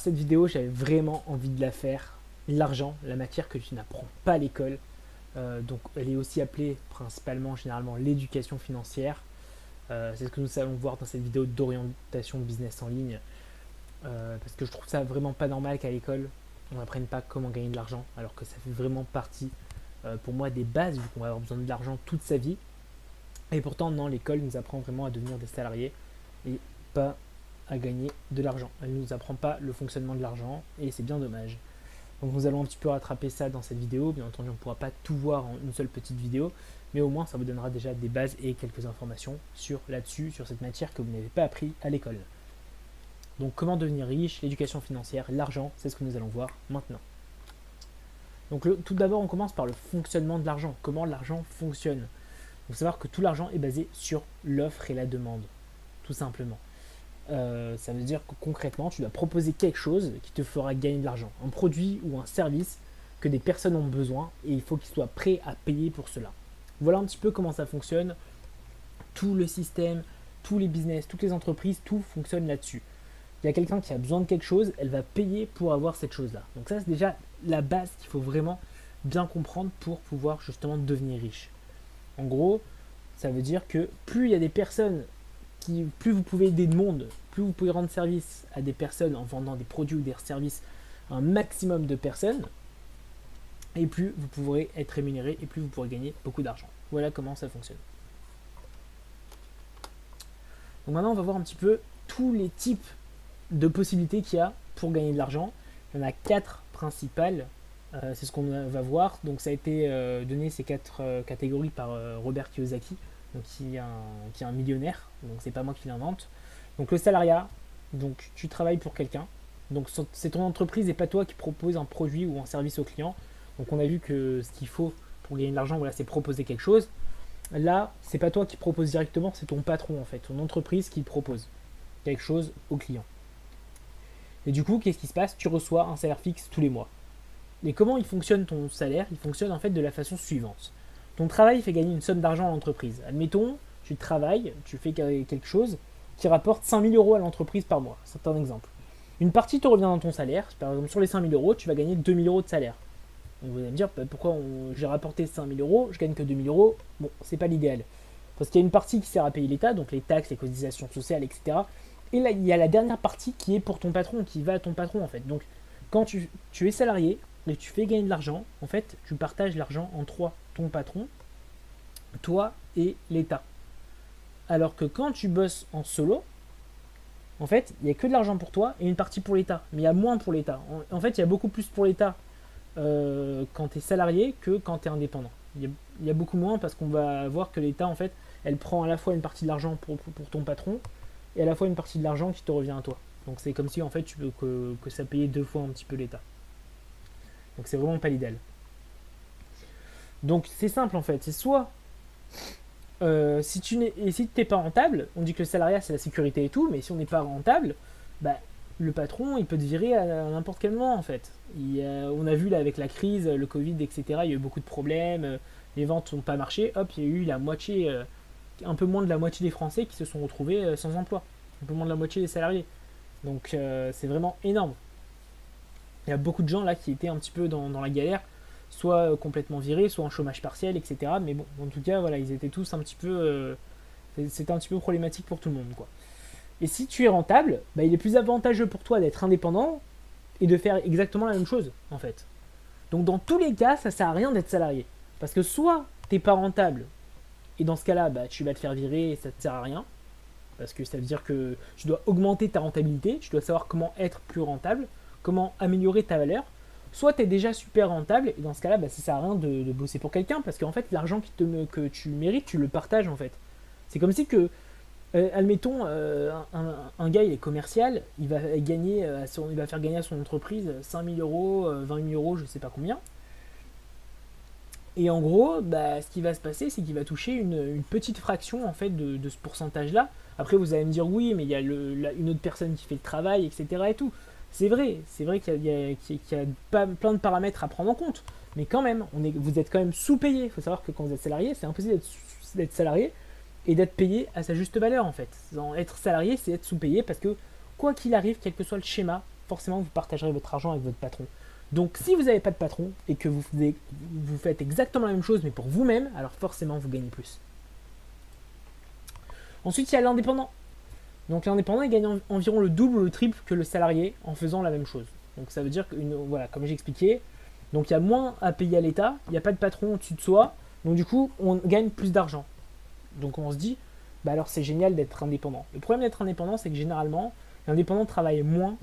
cette vidéo, j'avais vraiment envie de la faire. L'argent, la matière que tu n'apprends pas à l'école. Donc elle est aussi appelée principalement, généralement, l'éducation financière. C'est ce que nous allons voir dans cette vidéo d'orientation de business en ligne. Parce que je trouve ça vraiment pas normal qu'à l'école, on n'apprenne pas comment gagner de l'argent, alors que ça fait vraiment partie, pour moi, des bases, vu qu'on va avoir besoin de l'argent toute sa vie. Et pourtant, non, l'école nous apprend vraiment à devenir des salariés et pas à gagner de l'argent. Elle ne nous apprend pas le fonctionnement de l'argent et c'est bien dommage. Donc nous allons un petit peu rattraper ça dans cette vidéo. Bien entendu, on ne pourra pas tout voir en une seule petite vidéo, mais au moins ça vous donnera déjà des bases et quelques informations là-dessus, sur cette matière que vous n'avez pas appris à l'école. Donc comment devenir riche, l'éducation financière, l'argent, c'est ce que nous allons voir maintenant. Donc tout d'abord, on commence par le fonctionnement de l'argent. Comment l'argent fonctionne. Il faut savoir que tout l'argent est basé sur l'offre et la demande, tout simplement. Ça veut dire que concrètement, tu dois proposer quelque chose qui te fera gagner de l'argent. Un produit ou un service que des personnes ont besoin et il faut qu'ils soient prêts à payer pour cela. Voilà un petit peu comment ça fonctionne. Tout le système, tous les business, toutes les entreprises, tout fonctionne là-dessus. Il y a quelqu'un qui a besoin de quelque chose, elle va payer pour avoir cette chose-là. Donc ça, c'est déjà la base qu'il faut vraiment bien comprendre pour pouvoir justement devenir riche. En gros, ça veut dire que plus il y a des personnes plus vous pouvez aider de monde, plus vous pouvez rendre service à des personnes en vendant des produits ou des services à un maximum de personnes, et plus vous pourrez être rémunéré et plus vous pourrez gagner beaucoup d'argent. Voilà comment ça fonctionne. Donc maintenant, on va voir un petit peu tous les types de possibilités qu'il y a pour gagner de l'argent. Il y en a 4 principales. C'est ce qu'on va voir. Donc ça a été donné ces 4 catégories par Robert Kiyosaki, donc qui est un millionnaire, donc c'est pas moi qui l'invente. Donc le salariat, donc tu travailles pour quelqu'un, donc c'est ton entreprise et pas toi qui propose un produit ou un service au client. Donc on a vu que ce qu'il faut pour gagner de l'argent, voilà, c'est proposer quelque chose. Là, c'est pas toi qui propose directement, c'est ton patron en fait, ton entreprise qui propose quelque chose au client. Et du coup, qu'est-ce qui se passe? Tu reçois un salaire fixe tous les mois. Et comment il fonctionne ton salaire? Il fonctionne en fait de la façon suivante. Ton travail fait gagner une somme d'argent à l'entreprise. Admettons, tu travailles, tu fais quelque chose qui rapporte 5 000 euros à l'entreprise par mois. C'est un exemple. Une partie te revient dans ton salaire. Par exemple, sur les 5 000 euros, tu vas gagner 2 000 euros de salaire. Donc vous allez me dire, pourquoi j'ai rapporté 5 000 euros, je gagne que 2 000 euros. Bon, c'est pas l'idéal. Parce qu'il y a une partie qui sert à payer l'État, donc les taxes, les cotisations sociales, etc. Et là, il y a la dernière partie qui est pour ton patron, qui va à ton patron en fait. Donc quand tu es salarié et tu fais gagner de l'argent, en fait, tu partages l'argent en 3. Ton patron, toi et l'État. Alors que quand tu bosses en solo, en fait, il n'y a que de l'argent pour toi et une partie pour l'État. Mais il y a moins pour l'État. En fait, il y a beaucoup plus pour l'État quand tu es salarié que quand tu es indépendant. Il y a beaucoup moins parce qu'on va voir que l'État, en fait, elle prend à la fois une partie de l'argent pour ton patron et à la fois une partie de l'argent qui te revient à toi. Donc c'est comme si, en fait, tu veux que ça payait 2 fois un petit peu l'État. Donc c'est vraiment pas l'idéal. Donc c'est simple en fait, c'est soit si tu n'es pas rentable, on dit que le salariat c'est la sécurité et tout, mais si on n'est pas rentable, bah, le patron il peut te virer à n'importe quel moment en fait. On a vu là avec la crise, le Covid, etc., il y a eu beaucoup de problèmes, les ventes n'ont pas marché, hop, il y a eu la moitié, un peu moins de la moitié des Français qui se sont retrouvés sans emploi, un peu moins de la moitié des salariés. Donc c'est vraiment énorme. Il y a beaucoup de gens là qui étaient un petit peu dans la galère, soit complètement virés, soit en chômage partiel, etc. Mais bon, en tout cas, voilà, ils étaient tous un petit peu... c'était un petit peu problématique pour tout le monde, quoi. Et si tu es rentable, bah, il est plus avantageux pour toi d'être indépendant et de faire exactement la même chose, en fait. Donc dans tous les cas, ça sert à rien d'être salarié. Parce que soit t'es pas rentable, et dans ce cas-là, bah, tu vas te faire virer et ça te sert à rien. Parce que ça veut dire que tu dois augmenter ta rentabilité, tu dois savoir comment être plus rentable, comment améliorer ta valeur. Soit tu es déjà super rentable, et dans ce cas-là, bah, ça sert à rien de bosser pour quelqu'un, parce qu'en fait, l'argent que tu mérites, tu le partages en fait. C'est comme si que, admettons, un gars, il est commercial, il va faire gagner à son entreprise 5 000 euros, 20 000 euros, je sais pas combien. Et en gros, bah, ce qui va se passer, c'est qu'il va toucher une petite fraction en fait de ce pourcentage-là. Après, vous allez me dire oui, mais il y a une autre personne qui fait le travail, etc. et tout. C'est vrai qu'il y a plein de paramètres à prendre en compte. Mais quand même, vous êtes quand même sous-payé. Il faut savoir que quand vous êtes salarié, c'est impossible d'être salarié et d'être payé à sa juste valeur en fait. Être salarié, c'est être sous-payé parce que quoi qu'il arrive, quel que soit le schéma, forcément vous partagerez votre argent avec votre patron. Donc si vous n'avez pas de patron et que vous faites exactement la même chose mais pour vous-même, alors forcément vous gagnez plus. Ensuite il y a l'indépendant. Donc l'indépendant il gagne environ le double ou le triple que le salarié en faisant la même chose. Donc ça veut dire que, voilà, comme j'ai expliqué, donc il y a moins à payer à l'État, il n'y a pas de patron au-dessus de soi, donc du coup on gagne plus d'argent. Donc on se dit, bah alors c'est génial d'être indépendant. Le problème d'être indépendant, c'est que généralement, l'indépendant travaille moins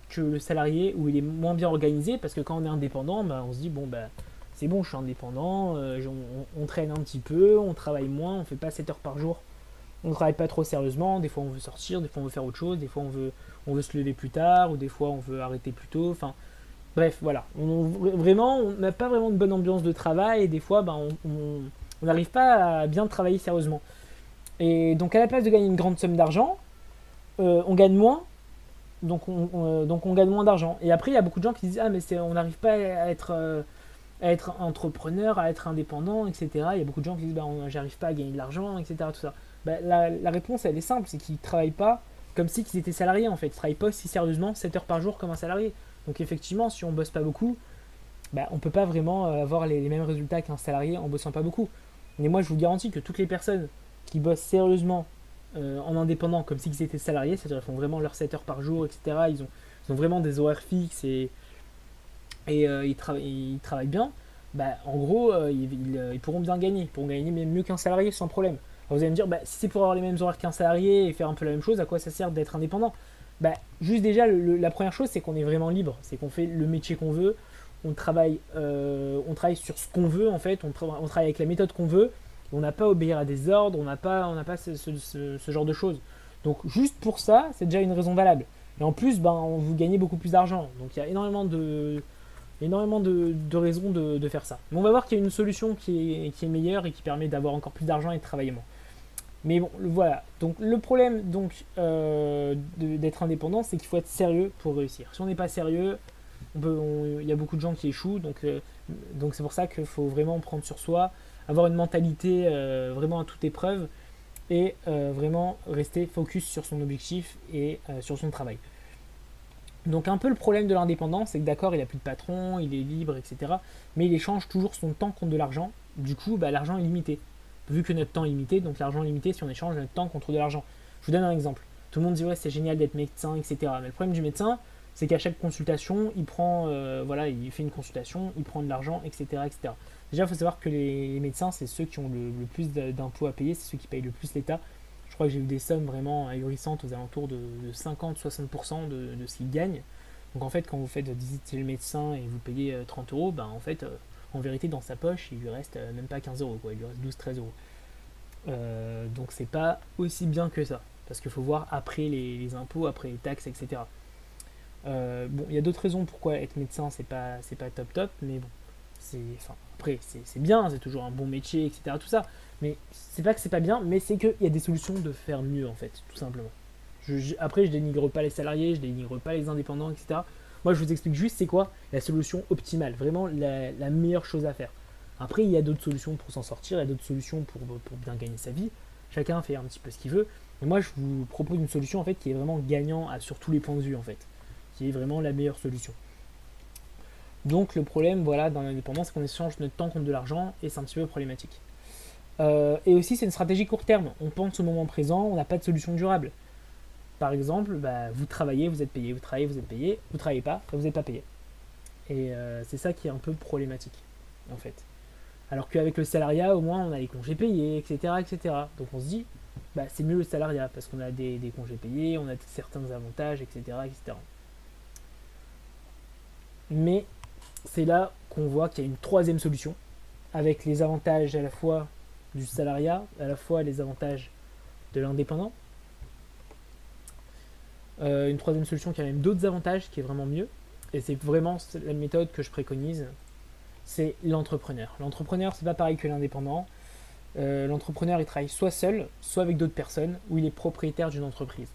que le salarié où il est moins bien organisé, parce que quand on est indépendant, bah, on se dit, bon, bah c'est bon, je suis indépendant, on traîne un petit peu, on travaille moins, on fait pas 7 heures par jour, on travaille pas trop sérieusement, des fois on veut sortir, des fois on veut faire autre chose, des fois on veut se lever plus tard, ou des fois on veut arrêter plus tôt, enfin bref, voilà. On n'a pas vraiment de bonne ambiance de travail, et des fois bah, on n'arrive pas à bien travailler sérieusement. Et donc à la place de gagner une grande somme d'argent, on gagne moins, donc on gagne moins d'argent. Et après il y a beaucoup de gens qui disent ah mais on n'arrive pas à être entrepreneur, à être indépendant, etc. Il y a beaucoup de gens qui disent bah j'arrive pas à gagner de l'argent, etc. Tout ça. Bah, la réponse elle est simple, c'est qu'ils ne travaillent pas comme si ils étaient salariés en fait. Ils ne travaillent pas aussi sérieusement 7 heures par jour comme un salarié. Donc effectivement si on bosse pas beaucoup, bah, on peut pas vraiment avoir les mêmes résultats qu'un salarié en bossant pas beaucoup. Mais moi je vous garantis que toutes les personnes qui bossent sérieusement en indépendant comme s'ils étaient salariés, c'est-à-dire qu'ils font vraiment leurs 7 heures par jour, etc. Ils ont vraiment des horaires fixes et ils travaillent bien, bah, en gros ils pourront bien gagner. Ils pourront gagner même mieux qu'un salarié sans problème. Alors vous allez me dire, bah, si c'est pour avoir les mêmes horaires qu'un salarié et faire un peu la même chose, à quoi ça sert d'être indépendant? Bah, juste déjà, la première chose, c'est qu'on est vraiment libre. C'est qu'on fait le métier qu'on veut, on travaille sur ce qu'on veut en fait, on travaille avec la méthode qu'on veut, on n'a pas à obéir à des ordres, on n'a pas ce genre de choses. Donc juste pour ça, c'est déjà une raison valable. Et en plus, ben, vous gagnez beaucoup plus d'argent. Donc il y a énormément de raisons de faire ça. Mais on va voir qu'il y a une solution qui est meilleure et qui permet d'avoir encore plus d'argent et de travailler moins. Mais bon, voilà. Donc le problème d'être indépendant, c'est qu'il faut être sérieux pour réussir. Si on n'est pas sérieux, il y a beaucoup de gens qui échouent. Donc c'est pour ça qu'il faut vraiment prendre sur soi, avoir une mentalité vraiment à toute épreuve et vraiment rester focus sur son objectif et sur son travail. Donc un peu le problème de l'indépendant, c'est que d'accord, il n'a plus de patron, il est libre, etc. Mais il échange toujours son temps contre de l'argent. Du coup, bah, l'argent est limité. Vu que notre temps est limité, donc l'argent est limité si on échange notre temps contre de l'argent. Je vous donne un exemple. Tout le monde dit ouais c'est génial d'être médecin, etc. Mais le problème du médecin, c'est qu'à chaque consultation, il prend, il fait une consultation, il prend de l'argent, etc., etc. Déjà, il faut savoir que les médecins, c'est ceux qui ont le plus d'impôts à payer, c'est ceux qui payent le plus l'État. Je crois que j'ai eu des sommes vraiment ahurissantes aux alentours de 50-60% de ce qu'ils gagnent. Donc en fait, quand vous faites visiter le médecin et vous payez 30 euros, ben, en fait, en vérité, dans sa poche, il lui reste même pas 15 euros, quoi. Il lui reste 12-13 euros. Donc c'est pas aussi bien que ça. Parce qu'il faut voir après les impôts, après les taxes, etc. Bon, il y a d'autres raisons pourquoi être médecin, c'est pas top top, mais bon, après, c'est bien, c'est toujours un bon métier, etc. Tout ça. Mais c'est pas que c'est pas bien, mais c'est qu'il y a des solutions de faire mieux, en fait, tout simplement. Après, je dénigre pas les salariés, je dénigre pas les indépendants, etc. Moi, je vous explique juste c'est quoi la solution optimale, vraiment la meilleure chose à faire. Après, il y a d'autres solutions pour s'en sortir, il y a d'autres solutions pour bien gagner sa vie. Chacun fait un petit peu ce qu'il veut. Mais moi, je vous propose une solution en fait qui est vraiment gagnant sur tous les points de vue en fait, qui est vraiment la meilleure solution. Donc le problème, voilà, dans l'indépendance, c'est qu'on échange notre temps contre de l'argent et c'est un petit peu problématique. Et aussi, c'est une stratégie court terme. On pense au moment présent, on n'a pas de solution durable. Par exemple, bah, vous travaillez, vous êtes payé, vous travaillez, vous êtes payé, vous travaillez pas, vous n'êtes pas payé. Et c'est ça qui est un peu problématique, en fait. Alors qu'avec le salariat, au moins, on a les congés payés, etc., etc. Donc on se dit, bah, c'est mieux le salariat, parce qu'on a des congés payés, on a certains avantages, etc., etc. Mais c'est là qu'on voit qu'il y a une troisième solution, avec les avantages à la fois du salariat, à la fois les avantages de l'indépendant. Une troisième solution qui a même d'autres avantages, qui est vraiment mieux, et c'est vraiment la méthode que je préconise, c'est l'entrepreneur. L'entrepreneur, c'est pas pareil que l'indépendant. L'entrepreneur, il travaille soit seul, soit avec d'autres personnes, ou il est propriétaire d'une entreprise.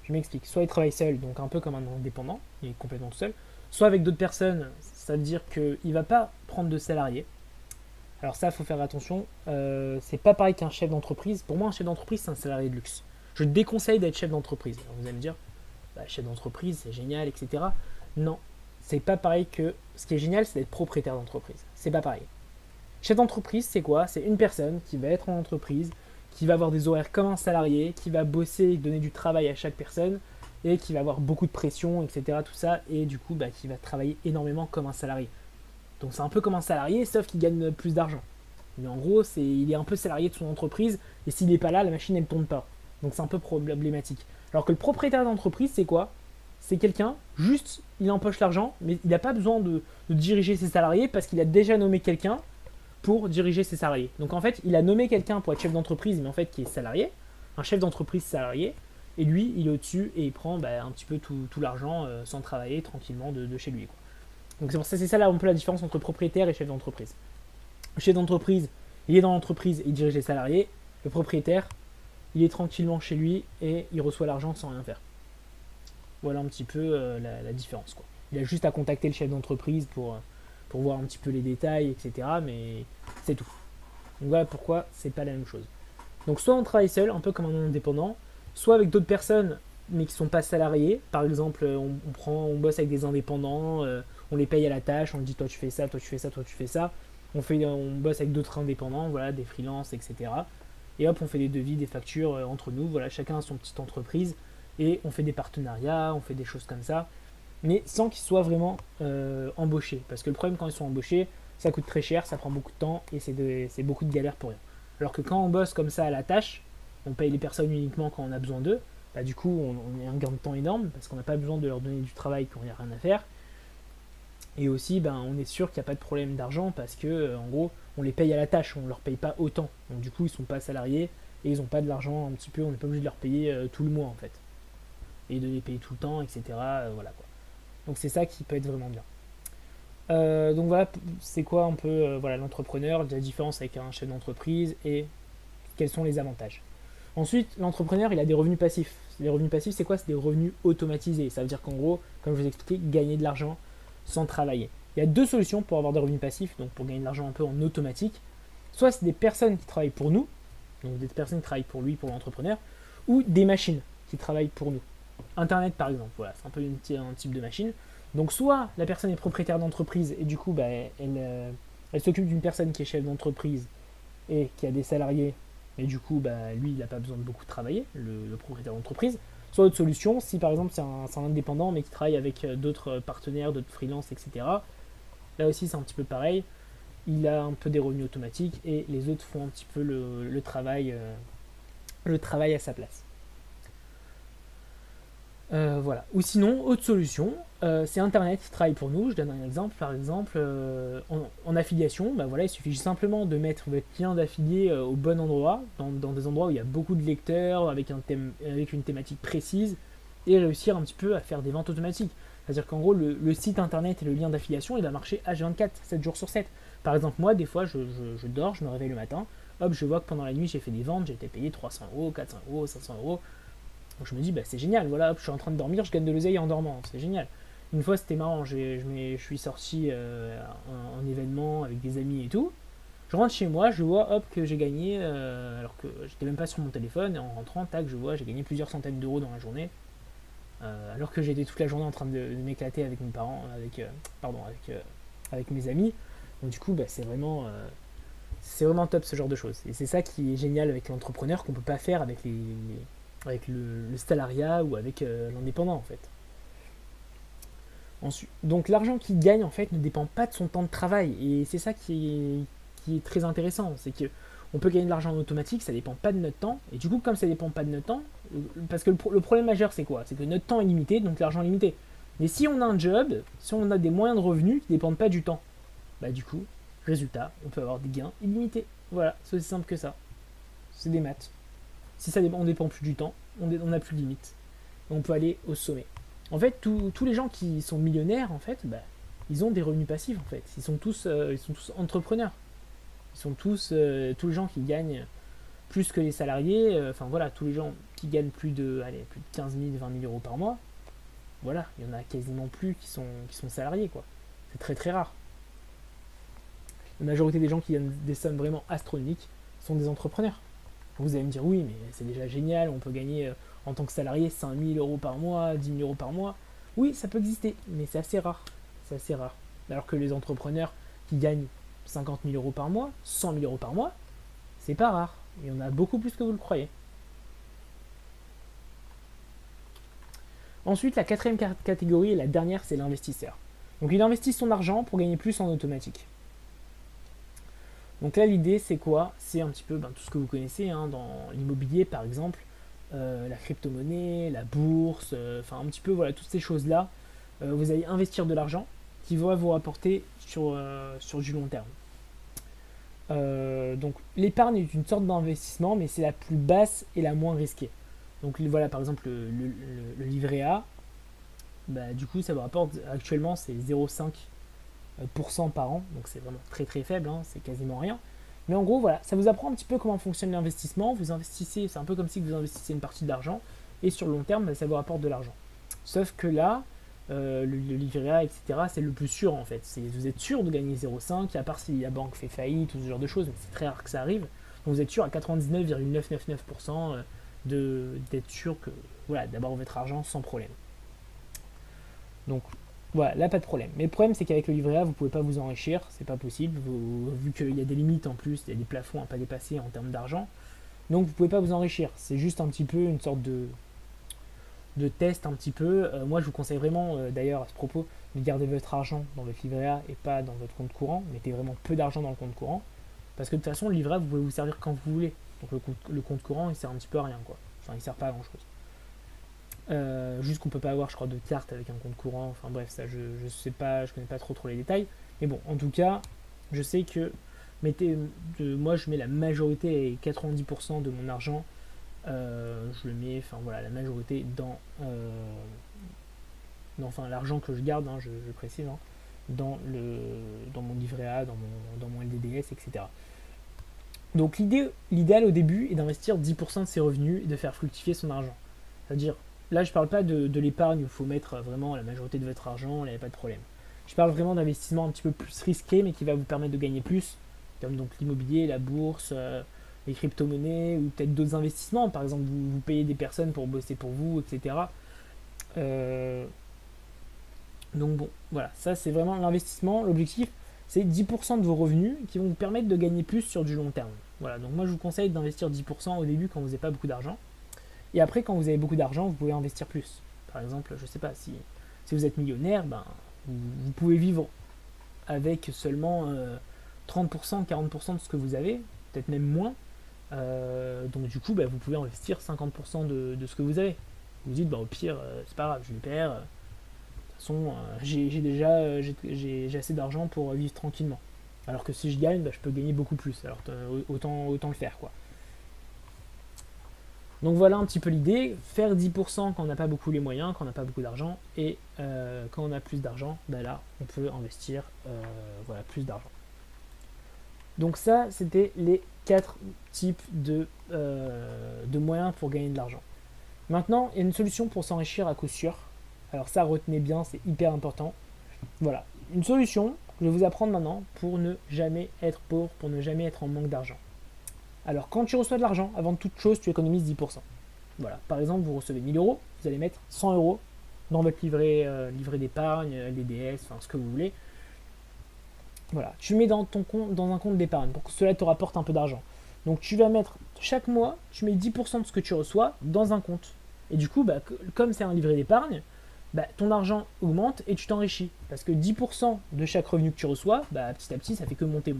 Je m'explique. Soit il travaille seul, donc un peu comme un indépendant, il est complètement tout seul, soit avec d'autres personnes, ça veut dire qu'il ne va pas prendre de salariés. Alors ça, il faut faire attention, c'est pas pareil qu'un chef d'entreprise. Pour moi, un chef d'entreprise, c'est un salarié de luxe. Je déconseille d'être chef d'entreprise. Alors vous allez me dire, bah, chef d'entreprise, c'est génial, etc. Non, c'est pas pareil que. Ce qui est génial, c'est d'être propriétaire d'entreprise. C'est pas pareil. Chef d'entreprise, c'est quoi? C'est une personne qui va être en entreprise, qui va avoir des horaires comme un salarié, qui va bosser, donner du travail à chaque personne et qui va avoir beaucoup de pression, etc. Tout ça, et du coup, bah, qui va travailler énormément comme un salarié. Donc c'est un peu comme un salarié, sauf qu'il gagne plus d'argent. Mais en gros, il est un peu salarié de son entreprise, et s'il n'est pas là, la machine elle ne tourne pas. Donc c'est un peu problématique. Alors que le propriétaire d'entreprise, c'est quoi? C'est quelqu'un, juste, il empoche l'argent, mais il n'a pas besoin de diriger ses salariés parce qu'il a déjà nommé quelqu'un pour diriger ses salariés. Donc en fait, il a nommé quelqu'un pour être chef d'entreprise, mais en fait qui est salarié, un chef d'entreprise salarié, et lui, il est au-dessus et il prend bah, un petit peu tout l'argent sans travailler tranquillement de chez lui, quoi. Donc c'est pour ça, c'est ça là un peu la différence entre propriétaire et chef d'entreprise. Le chef d'entreprise, il est dans l'entreprise et il dirige les salariés. Le propriétaire, il est tranquillement chez lui et il reçoit l'argent sans rien faire. Voilà un petit peu la différence, quoi. Il a juste à contacter le chef d'entreprise pour voir un petit peu les détails, etc. Mais c'est tout. Donc voilà pourquoi c'est pas la même chose. Donc soit on travaille seul, un peu comme un indépendant, soit avec d'autres personnes mais qui sont pas salariés. Par exemple, on bosse avec des indépendants, on les paye à la tâche, on dit toi tu fais ça, toi tu fais ça, toi tu fais ça. On bosse avec d'autres indépendants, voilà, des freelances, etc. Et hop, on fait des devis, des factures entre nous. Voilà, chacun a son petite entreprise et on fait des partenariats, on fait des choses comme ça, mais sans qu'ils soient vraiment embauchés. Parce que le problème quand ils sont embauchés, ça coûte très cher, ça prend beaucoup de temps et c'est beaucoup de galères pour rien. Alors que quand on bosse comme ça à la tâche, on paye les personnes uniquement quand on a besoin d'eux, bah, du coup on a un gain de temps énorme parce qu'on n'a pas besoin de leur donner du travail quand il n'y a rien à faire. Et aussi, ben, on est sûr qu'il n'y a pas de problème d'argent parce que, en gros, on les paye à la tâche, on ne leur paye pas autant. Donc, du coup, ils ne sont pas salariés et ils n'ont pas de l'argent un petit peu, on n'est pas obligé de leur payer tout le mois en fait. Et de les payer tout le temps, etc. Voilà quoi. Donc, c'est ça qui peut être vraiment bien. Donc, voilà, c'est quoi un peu voilà, l'entrepreneur, la différence avec un chef d'entreprise et quels sont les avantages. Ensuite, l'entrepreneur, il a des revenus passifs. Les revenus passifs, c'est quoi? C'est des revenus automatisés. Ça veut dire qu'en gros, comme je vous ai expliqué, gagner de l'argent sans travailler. Il y a deux solutions pour avoir des revenus passifs, donc pour gagner de l'argent un peu en automatique. Soit c'est des personnes qui travaillent pour nous, donc des personnes qui travaillent pour lui, pour l'entrepreneur, ou des machines qui travaillent pour nous. Internet par exemple, voilà, c'est un peu un type de machine. Donc soit la personne est propriétaire d'entreprise et du coup bah, elle s'occupe d'une personne qui est chef d'entreprise et qui a des salariés, et du coup bah, lui il n'a pas besoin de beaucoup travailler, le propriétaire d'entreprise. Soit autre solution, si par exemple c'est un indépendant mais qui travaille avec d'autres partenaires, d'autres freelances, etc. Là aussi c'est un petit peu pareil. Il a un peu des revenus automatiques et les autres font un petit peu le travail à sa place. Voilà. Ou sinon, autre solution, c'est Internet qui travaille pour nous. Je donne un exemple. Par exemple, en affiliation, bah voilà, il suffit simplement de mettre votre lien d'affilié au bon endroit, dans des endroits où il y a beaucoup de lecteurs, avec une thématique précise, et réussir un petit peu à faire des ventes automatiques. C'est-à-dire qu'en gros, le site internet et le lien d'affiliation, il va marcher H24, 7 jours sur 7. Par exemple, moi, des fois, je dors, je me réveille le matin, hop, je vois que pendant la nuit, j'ai fait des ventes, j'ai été payé 300 €, 400 €, 500 €. Donc je me dis, bah, c'est génial, voilà, hop, je suis en train de dormir, je gagne de l'oseille en dormant, c'est génial. Une fois, c'était marrant, je suis sorti en événement avec des amis et tout. Je rentre chez moi, je vois, hop, que j'ai gagné, alors que j'étais même pas sur mon téléphone, et en rentrant, tac, je vois, j'ai gagné plusieurs centaines d'euros dans la journée. Alors que j'étais toute la journée en train de m'éclater avec mes parents, avec mes amis. Donc du coup, bah, c'est vraiment top ce genre de choses. Et c'est ça qui est génial avec l'entrepreneur qu'on peut pas faire avec le salariat ou avec l'indépendant en fait. Ensuite, donc l'argent qu'il gagne en fait ne dépend pas de son temps de travail et c'est ça qui est très intéressant, c'est que on peut gagner de l'argent en automatique, ça dépend pas de notre temps et du coup comme ça dépend pas de notre temps, parce que le problème majeur c'est quoi? C'est que notre temps est limité donc l'argent est limité. Mais si on a un job, si on a des moyens de revenus qui dépendent pas du temps, bah du coup, résultat, on peut avoir des gains illimités. Voilà, c'est aussi simple que ça. C'est des maths. Si ça dépend, on dépend plus du temps, on n'a plus de limite. On peut aller au sommet. En fait, tous les gens qui sont millionnaires, en fait, bah, ils ont des revenus passifs, en fait. Ils sont tous entrepreneurs. Ils sont tous les gens qui gagnent plus que les salariés. Enfin voilà, tous les gens qui gagnent plus de 15 000, 20 000 € par mois. Voilà, il y en a quasiment plus qui sont salariés, quoi. C'est très très rare. La majorité des gens qui gagnent des sommes vraiment astronomiques sont des entrepreneurs. Vous allez me dire oui, mais c'est déjà génial, on peut gagner en tant que salarié 5 000 euros par mois, 10 000 euros par mois. Oui, ça peut exister, mais c'est assez rare. C'est assez rare. Alors que les entrepreneurs qui gagnent 50 000 euros par mois, 100 000 euros par mois, c'est pas rare. Il y en a beaucoup plus que vous le croyez. Ensuite, la quatrième catégorie et la dernière, c'est l'investisseur. Donc il investit son argent pour gagner plus en automatique. Donc là, l'idée, c'est quoi? C'est un petit peu tout ce que vous connaissez dans l'immobilier, par exemple, la crypto-monnaie, la bourse, enfin un petit peu, voilà, toutes ces choses-là. Vous allez investir de l'argent qui va vous rapporter sur du long terme. Donc l'épargne est une sorte d'investissement, mais c'est la plus basse et la moins risquée. Donc voilà, par exemple, le livret A, du coup, ça vous rapporte actuellement, c'est 0,5% par an, donc c'est vraiment très très faible, c'est quasiment rien. Mais en gros, voilà, ça vous apprend un petit peu comment fonctionne l'investissement. Vous investissez, c'est un peu comme si vous investissez une partie de l'argent, et sur le long terme, ça vous rapporte de l'argent. Sauf que là, le livret A, etc., c'est le plus sûr en fait. Vous êtes sûr de gagner 0,5, à part si la banque fait faillite ou ce genre de choses, mais c'est très rare que ça arrive. Donc vous êtes sûr à 99,999% d'être sûr que voilà, d'avoir votre argent sans problème. Donc voilà, là pas de problème. Mais le problème c'est qu'avec le livret A, vous ne pouvez pas vous enrichir, c'est pas possible, vu qu'il y a des limites en plus, il y a des plafonds à ne pas dépasser en termes d'argent. Donc vous ne pouvez pas vous enrichir. C'est juste un petit peu une sorte de test un petit peu. Moi je vous conseille vraiment d'ailleurs à ce propos de garder votre argent dans votre livret A et pas dans votre compte courant. Mettez vraiment peu d'argent dans le compte courant. Parce que de toute façon le livret A vous pouvez vous servir quand vous voulez. Donc le compte courant il sert un petit peu à rien quoi. Enfin il sert pas à grand chose. Juste qu'on peut pas avoir je crois de carte avec un compte courant. Enfin bref ça je sais pas, je connais pas trop les détails. Mais bon en tout cas je sais que moi je mets la majorité et 90% de mon argent je le mets, enfin voilà, la majorité enfin l'argent que je garde, je précise, dans mon livret A, dans mon LDDS, etc. Donc l'idéal au début est d'investir 10% de ses revenus et de faire fructifier son argent. C'est-à-dire, là je parle pas de l'épargne où il faut mettre vraiment la majorité de votre argent, là il n'y a pas de problème. Je parle vraiment d'investissement un petit peu plus risqué mais qui va vous permettre de gagner plus, comme donc l'immobilier, la bourse, les crypto-monnaies ou peut-être d'autres investissements. Par exemple, vous payez des personnes pour bosser pour vous, etc. Donc bon, voilà, ça c'est vraiment l'investissement. L'objectif, c'est 10% de vos revenus qui vont vous permettre de gagner plus sur du long terme. Voilà, donc moi je vous conseille d'investir 10% au début quand vous n'avez pas beaucoup d'argent. Et après, quand vous avez beaucoup d'argent, vous pouvez investir plus. Par exemple, je sais pas, si vous êtes millionnaire, vous pouvez vivre avec seulement 30%, 40% de ce que vous avez, peut-être même moins. Donc du coup, vous pouvez investir 50% de ce que vous avez. Vous dites, au pire, c'est pas grave, je le perds. De toute façon, j'ai assez d'argent pour vivre tranquillement. Alors que si je gagne, je peux gagner beaucoup plus. Alors autant le faire, quoi. Donc voilà un petit peu l'idée. Faire 10% quand on n'a pas beaucoup les moyens, quand on n'a pas beaucoup d'argent. Et quand on a plus d'argent, là, on peut investir plus d'argent. Donc ça, c'était les 4 types de moyens pour gagner de l'argent. Maintenant, il y a une solution pour s'enrichir à coup sûr. Alors ça, retenez bien, c'est hyper important. Voilà, une solution que je vais vous apprendre maintenant pour ne jamais être pauvre, pour ne jamais être en manque d'argent. Alors quand tu reçois de l'argent, avant toute chose, tu économises 10%. Voilà, par exemple, vous recevez 1000 euros, vous allez mettre 100 euros dans votre livret d'épargne, LDDS, enfin ce que vous voulez. Voilà, tu mets dans un compte d'épargne pour que cela te rapporte un peu d'argent. Donc tu vas mettre chaque mois, tu mets 10% de ce que tu reçois dans un compte. Et du coup, comme c'est un livret d'épargne, ton argent augmente et tu t'enrichis. Parce que 10% de chaque revenu que tu reçois, petit à petit, ça fait que monter.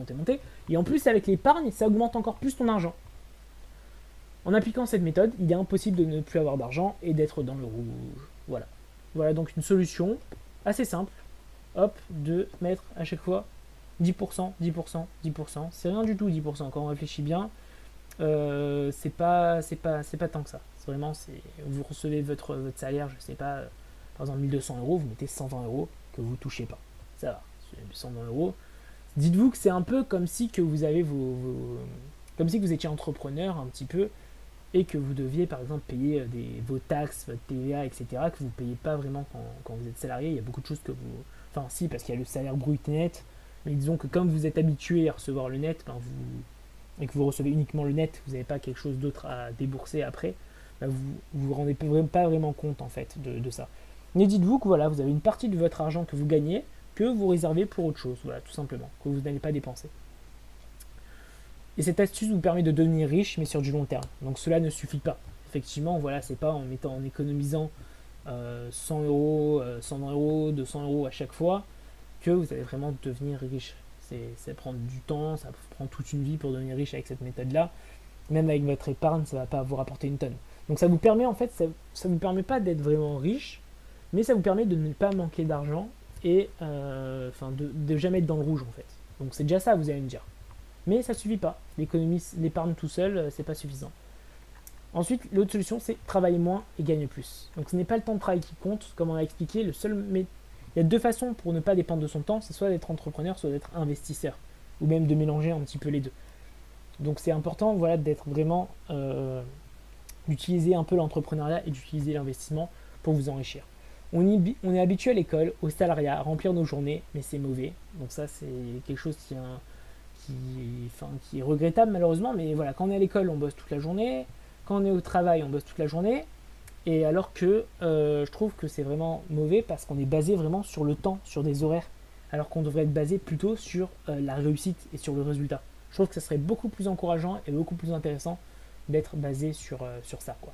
Et en plus, avec l'épargne, ça augmente encore plus ton argent. En appliquant cette méthode, il est impossible de ne plus avoir d'argent et d'être dans le rouge. Voilà. Voilà donc une solution assez simple. Hop, de mettre à chaque fois 10%, 10%, 10%. C'est rien du tout 10%. Quand on réfléchit bien, c'est pas tant que ça. C'est vraiment, vous recevez votre salaire, je sais pas, par exemple 1200 euros, vous mettez 120 euros que vous touchez pas. Ça va, 120 euros. Dites-vous que c'est un peu comme si que vous avez comme si que vous étiez entrepreneur un petit peu et que vous deviez par exemple payer vos taxes, votre TVA, etc. que vous ne payez pas vraiment quand vous êtes salarié. Il y a beaucoup de choses que vous... Enfin si, parce qu'il y a le salaire brut net, mais disons que comme vous êtes habitué à recevoir le net, et que vous recevez uniquement le net, vous n'avez pas quelque chose d'autre à débourser après, bah, vous vous rendez pas vraiment compte en fait de ça. Mais dites-vous que voilà, vous avez une partie de votre argent que vous gagnez que vous réservez pour autre chose, voilà, tout simplement, que vous n'allez pas dépenser. Et cette astuce vous permet de devenir riche, mais sur du long terme. Donc cela ne suffit pas. Effectivement, voilà, c'est pas en économisant 100 euros, 100 euros, 200 euros à chaque fois que vous allez vraiment devenir riche. Ça prend du temps, ça prend toute une vie pour devenir riche avec cette méthode-là. Même avec votre épargne, ça ne va pas vous rapporter une tonne. Donc ça vous permet en fait, ça vous permet pas d'être vraiment riche, mais ça vous permet de ne pas manquer d'argent et de jamais être dans le rouge en fait. Donc c'est déjà ça, vous allez me dire. Mais ça suffit pas. L'épargne tout seul, c'est pas suffisant. Ensuite, l'autre solution, c'est travailler moins et gagner plus. Donc ce n'est pas le temps de travail qui compte, comme on a expliqué. Il y a deux façons pour ne pas dépendre de son temps, c'est soit d'être entrepreneur, soit d'être investisseur, ou même de mélanger un petit peu les deux. Donc c'est important, voilà, d'être vraiment d'utiliser un peu l'entrepreneuriat et d'utiliser l'investissement pour vous enrichir. On est habitué à l'école, au salariat, à remplir nos journées, mais c'est mauvais. Donc ça, c'est quelque chose qui est regrettable malheureusement, mais voilà, quand on est à l'école, on bosse toute la journée, quand on est au travail, on bosse toute la journée, et alors que je trouve que c'est vraiment mauvais parce qu'on est basé vraiment sur le temps, sur des horaires, alors qu'on devrait être basé plutôt sur la réussite et sur le résultat. Je trouve que ça serait beaucoup plus encourageant et beaucoup plus intéressant d'être basé sur ça, quoi.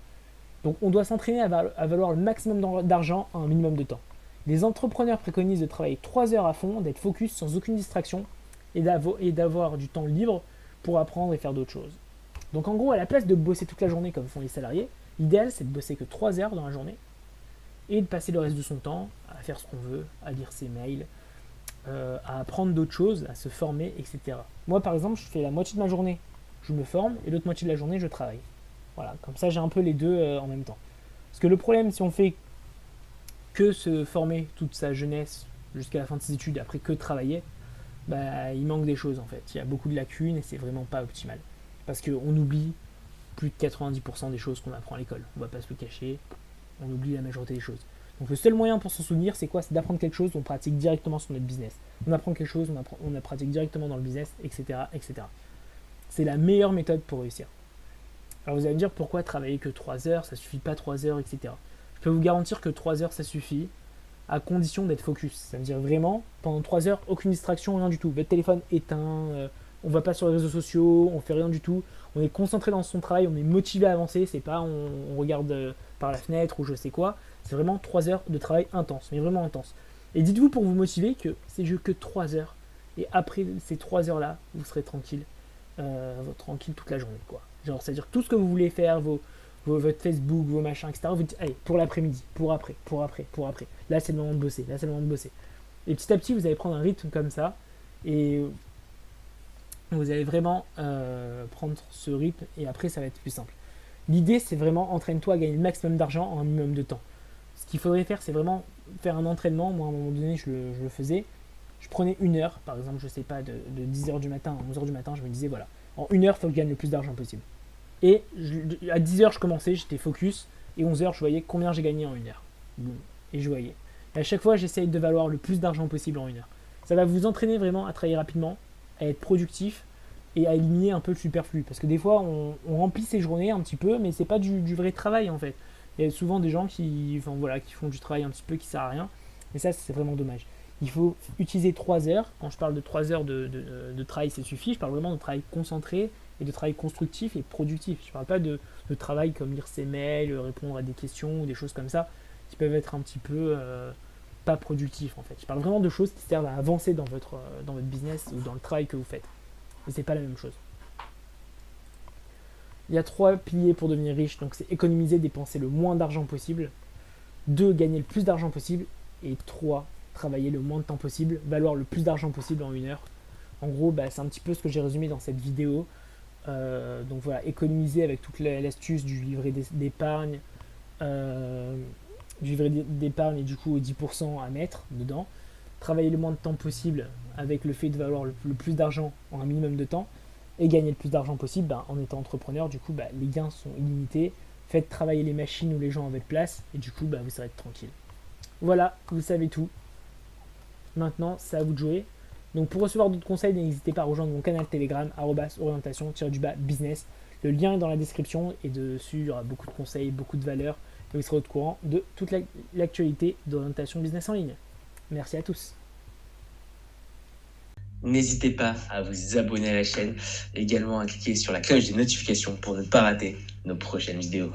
Donc on doit s'entraîner à valoir le maximum d'argent en un minimum de temps. Les entrepreneurs préconisent de travailler 3 heures à fond, d'être focus sans aucune distraction et d'avoir du temps libre pour apprendre et faire d'autres choses. Donc en gros, à la place de bosser toute la journée comme font les salariés, l'idéal c'est de bosser que 3 heures dans la journée et de passer le reste de son temps à faire ce qu'on veut, à lire ses mails, à apprendre d'autres choses, à se former, etc. Moi par exemple, je fais la moitié de ma journée, je me forme et l'autre moitié de la journée, je travaille. Voilà, comme ça j'ai un peu les deux en même temps. Parce que le problème, si on fait que se former toute sa jeunesse jusqu'à la fin de ses études, après que travailler, bah, il manque des choses en fait. Il y a beaucoup de lacunes et c'est vraiment pas optimal. Parce qu'on oublie plus de 90% des choses qu'on apprend à l'école. On va pas se le cacher, on oublie la majorité des choses. Donc le seul moyen pour s'en souvenir, c'est quoi? C'est d'apprendre quelque chose, on pratique directement sur notre business. On apprend quelque chose, on pratique directement dans le business, etc. etc. C'est la meilleure méthode pour réussir. Alors vous allez me dire pourquoi travailler que 3 heures, ça suffit pas 3 heures, etc. Je peux vous garantir que 3 heures ça suffit, à condition d'être focus. Ça veut dire vraiment, pendant 3 heures, aucune distraction, rien du tout. Votre téléphone éteint, on va pas sur les réseaux sociaux, on fait rien du tout. On est concentré dans son travail, on est motivé à avancer, c'est pas on regarde par la fenêtre ou je sais quoi. C'est vraiment 3 heures de travail intense, mais vraiment intense. Et dites-vous pour vous motiver que c'est juste que 3 heures. Et après ces 3 heures-là, vous serez tranquille. Tranquille toute la journée, quoi. Genre, c'est-à-dire tout ce que vous voulez faire, votre Facebook, vos machins, etc. Vous dites, allez, pour l'après-midi, pour après. Là, c'est le moment de bosser, Et petit à petit, vous allez prendre un rythme comme ça, et vous allez vraiment prendre ce rythme, et après, ça va être plus simple. L'idée, c'est vraiment, entraîne-toi à gagner le maximum d'argent en un minimum de temps. Ce qu'il faudrait faire, c'est vraiment faire un entraînement. Moi, à un moment donné, je le faisais. Je prenais 1 heure, par exemple, je sais pas, de 10h du matin à 11h du matin, je me disais, voilà, en 1 heure, il faut que je gagne le plus d'argent possible. Et à 10h, je commençais, j'étais focus, et 11h, je voyais combien j'ai gagné en 1 heure. Boum. Et je voyais. Et à chaque fois, j'essaye de valoir le plus d'argent possible en 1 heure. Ça va vous entraîner vraiment à travailler rapidement, à être productif, et à éliminer un peu le superflu. Parce que des fois, on remplit ses journées un petit peu, mais c'est pas du vrai travail, en fait. Il y a souvent des gens qui font du travail un petit peu qui sert à rien, et ça, c'est vraiment dommage. Il faut utiliser 3 heures. Quand je parle de 3 heures de travail, ça suffit. Je parle vraiment de travail concentré et de travail constructif et productif. Je ne parle pas de travail comme lire ses mails, répondre à des questions ou des choses comme ça qui peuvent être un petit peu pas productifs en fait. Je parle vraiment de choses qui servent à avancer dans votre business ou dans le travail que vous faites. Et c'est pas la même chose. Il y a 3 piliers pour devenir riche. Donc c'est économiser, dépenser le moins d'argent possible. 2, gagner le plus d'argent possible. Et 3, travailler le moins de temps possible, valoir le plus d'argent possible en 1 heure. En gros, c'est un petit peu ce que j'ai résumé dans cette vidéo. Donc voilà, économiser avec toute l'astuce du livret d'épargne, et du coup 10% à mettre dedans. Travailler le moins de temps possible avec le fait de valoir le plus d'argent en un minimum de temps et gagner le plus d'argent possible en étant entrepreneur. Du coup, les gains sont illimités. Faites travailler les machines ou les gens à votre place et du coup, vous serez tranquille. Voilà, vous savez tout. Maintenant, c'est à vous de jouer. Donc pour recevoir d'autres conseils, n'hésitez pas à rejoindre mon canal Telegram, @orientation-business. Le lien est dans la description et dessus, il y aura beaucoup de conseils, beaucoup de valeurs et vous serez au courant de toute l'actualité d'orientation business en ligne. Merci à tous. N'hésitez pas à vous abonner à la chaîne, également à cliquer sur la cloche des notifications pour ne pas rater nos prochaines vidéos.